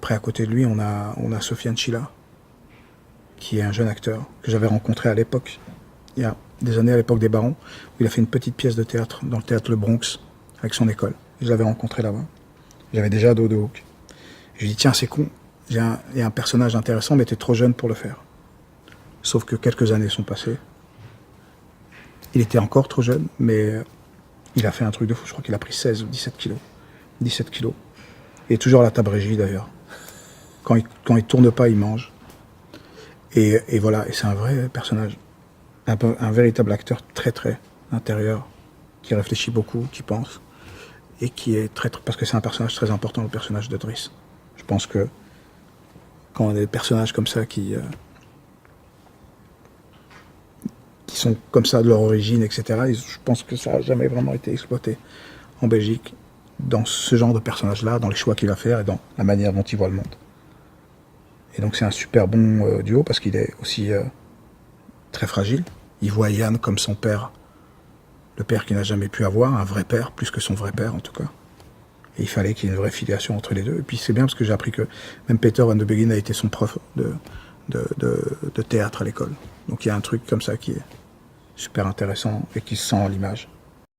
Après, à côté de lui, on a Sofiane Chila, qui est un jeune acteur que j'avais rencontré à l'époque, il y a des années, à l'époque des Barons, où il a fait une petite pièce de théâtre dans le théâtre Le Bronx avec son école. Je l'avais rencontré là-bas. J'avais déjà dos de Hook. Je lui ai dit, tiens, c'est con, il y a un personnage intéressant, mais t'es trop jeune pour le faire. Sauf que quelques années sont passées. Il était encore trop jeune, mais il a fait un truc de fou. Je crois qu'il a pris 16 ou 17 kilos. 17 kilos. Il est toujours à la table régie, d'ailleurs. Quand il tourne pas, il mange. Et voilà, et c'est un vrai personnage. Un véritable acteur très très intérieur, qui réfléchit beaucoup, qui pense, et qui est parce que c'est un personnage très important, le personnage de Driss. Je pense que quand on a des personnages comme ça qui sont comme ça de leur origine, etc., je pense que ça n'a jamais vraiment été exploité en Belgique, dans ce genre de personnage-là, dans les choix qu'il va faire et dans la manière dont il voit le monde. Et donc c'est un super bon duo, parce qu'il est aussi très fragile. Il voit Yann comme son père, le père qu'il n'a jamais pu avoir, un vrai père, plus que son vrai père en tout cas. Et il fallait qu'il y ait une vraie filiation entre les deux. Et puis c'est bien parce que j'ai appris que même Peter Van de Begin a été son prof de théâtre à l'école. Donc il y a un truc comme ça qui est super intéressant et qui se sent à l'image.